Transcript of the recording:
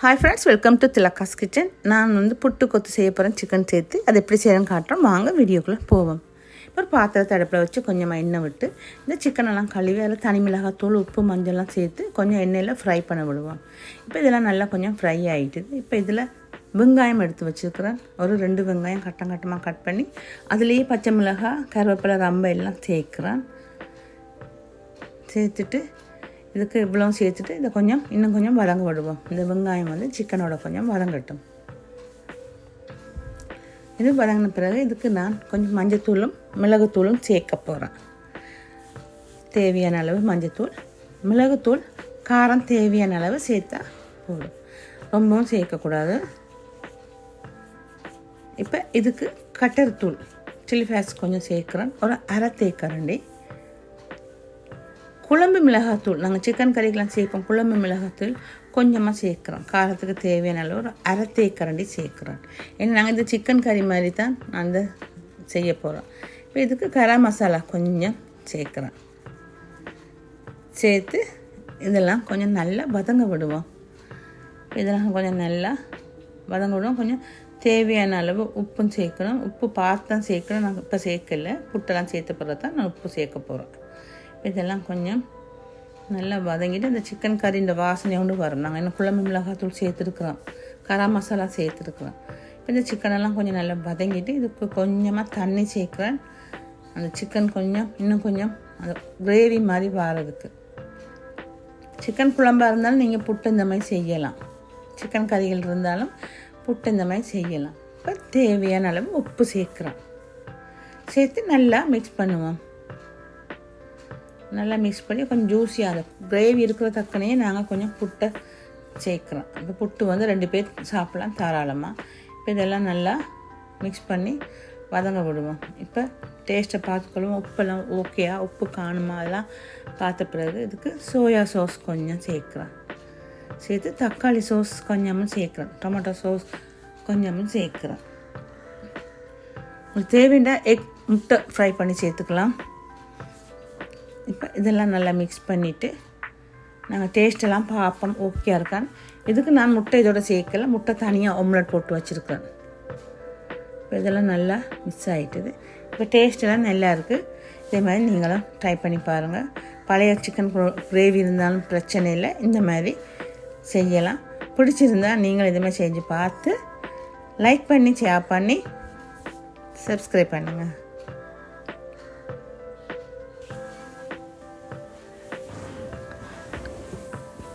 Hi friends, welcome to Tilaka's Kitchen. நான் புட்டு கொத்து செய்ய போகிறேன். சிக்கன் சேர்த்து அது எப்படி செய்யணும்னு காட்டுறோம். வாங்க வீடியோக்குள்ளே போவோம். இப்போ ஒரு பாத்திரத்தை அடுப்பில் வச்சு கொஞ்சம் எண்ணெய் விட்டு இந்த சிக்கனெல்லாம் கழுவி அதில் தனி மிளகாத்தூள் உப்பு மஞ்சள்லாம் சேர்த்து கொஞ்சம் எண்ணெயில் ஃப்ரை பண்ண விடுவோம். இப்போ இதெல்லாம் நல்லா கொஞ்சம் ஃப்ரை ஆகிட்டுது. இப்போ இதில் வெங்காயம் எடுத்து வச்சுருக்கிறேன். ஒரு 2 வெங்காயம் கட்டமாக கட் பண்ணி அதுலேயே பச்சை மிளகாய் கருவேப்பிலை ரம்பை எல்லாம் சேர்க்குறேன். சேர்த்துட்டு இதுக்கு இவ்வளோ சேர்த்துட்டு இதை இன்னும் கொஞ்சம் வதங்க விடுவோம். இந்த வெங்காயம் சிக்கனோட கொஞ்சம் வதங்கட்டும். இது வதங்கின பிறகு இதுக்கு நான் கொஞ்சம் மஞ்சத்தூளும் மிளகுத்தூளும் சேர்க்க போகிறேன். தேவையான அளவு மஞ்சத்தூள், மிளகுத்தூள் காரம் தேவையான அளவு சேர்த்தா போதும், ரொம்பவும் சேர்க்கக்கூடாது. இப்போ இதுக்கு கட்டர்தூள் சில்லி ஃப்ளேக்ஸ் கொஞ்சம் சேர்க்குறேன். ஒரு அரை தேக்கரண்டி குழம்பு மிளகாத்தூள், நாங்கள் சிக்கன் கறிக்கெலாம் சேர்ப்போம். குழம்பு மிளகாத்தூள் கொஞ்சமாக சேர்க்குறோம். காரத்துக்கு தேவையான அளவு ஒரு அரை தேக்கரண்டி சேர்க்குறோம். ஏன்னா நாங்கள் இந்த சிக்கன் கறி மாதிரி தான் நான் செய்ய போகிறோம். இப்போ இதுக்கு கரம் மசாலா கொஞ்சம் சேர்க்குறேன். சேர்த்து இதெல்லாம் கொஞ்சம் நல்லா வதங்க விடுவோம். இதெல்லாம் கொஞ்சம் நல்லா வதங்க விடுவோம். கொஞ்சம் தேவையான அளவு உப்பும் சேர்க்கணும். உப்பு பார்த்து தான் சேர்க்கணும். நாங்கள் இப்போ சேர்க்கலை, புட்டெல்லாம் சேர்த்து போகிறது தான் நான் உப்பு சேர்க்க போகிறோம். இதெல்லாம் கொஞ்சம் நல்லா வதங்கிட்டு இந்த சிக்கன் கறி இந்த வாசனை கொண்டு வரும். நாங்கள் இன்னும் குழம்பு மிளகாத்தூள் சேர்த்துருக்குறோம், கரம் மசாலா சேர்த்துருக்குறோம். இப்போ இந்த சிக்கனெல்லாம் கொஞ்சம் நல்லா வதங்கிட்டு இதுக்கு கொஞ்சமாக தண்ணி சேர்க்குறேன். அந்த சிக்கன் இன்னும் கொஞ்சம் அந்த கிரேவி மாதிரி வாரதுக்கு. சிக்கன் குழம்பாக இருந்தாலும் நீங்கள் புட்டு இந்த மாதிரி செய்யலாம். சிக்கன் கறிகள் இருந்தாலும் புட்டு இந்த மாதிரி செய்யலாம். இப்போ தேவையான அளவு உப்பு சேர்க்குறோம். சேர்த்து நல்லா மிக்ஸ் பண்ணுவோம். நல்லா மிக்ஸ் பண்ணி கொஞ்சம் ஜூஸியாக கிரேவி இருக்கிற தக்கனையே நாங்கள் கொஞ்சம் புட்டை சேர்க்குறோம். இப்போ புட்டு 2 பேர் சாப்பிட்லாம் தாராளமாக. இப்போ இதெல்லாம் நல்லா மிக்ஸ் பண்ணி வதங்க விடுவோம். இப்போ டேஸ்ட்டை பார்த்துக்கொள்வோம். உப்பெல்லாம் ஓகேயா, உப்பு காணுமா அதெல்லாம் பார்த்த பிறகு இதுக்கு சோயா சாஸ் கொஞ்சம் சேர்க்குறேன். சேர்த்து தக்காளி சாஸ் கொஞ்சமும் சேர்க்குறேன். டொமேட்டோ சாஸ் கொஞ்சமும் சேர்க்குறேன். உங்களுக்கு தேவையான எக் முட்டை ஃப்ரை பண்ணி சேர்த்துக்கலாம். இப்போ இதெல்லாம் நல்லா மிக்ஸ் பண்ணிவிட்டு நாங்கள் டேஸ்ட்டெல்லாம் பார்ப்போம் ஓகே இருக்கான்னு. இதுக்கு நான் முட்டை இதோட சேர்க்கலை, முட்டை தனியாக ஆம்லெட் போட்டு வச்சுருக்கேன். இப்போ இதெல்லாம் நல்லா மிக்ஸ் ஆகிட்டுது. இப்போ டேஸ்ட்டெல்லாம் நல்லா இருக்குது. இதே மாதிரி நீங்களும் ட்ரை பண்ணி பாருங்கள். பழைய சிக்கன் கிரேவி இருந்தாலும் பிரச்சனை இல்லை, இந்த மாதிரி செய்யலாம். பிடிச்சிருந்தா நீங்களும் இதே மாதிரி செஞ்சு பார்த்து லைக் பண்ணி ஷேர் பண்ணி சப்ஸ்கிரைப் பண்ணுங்கள்.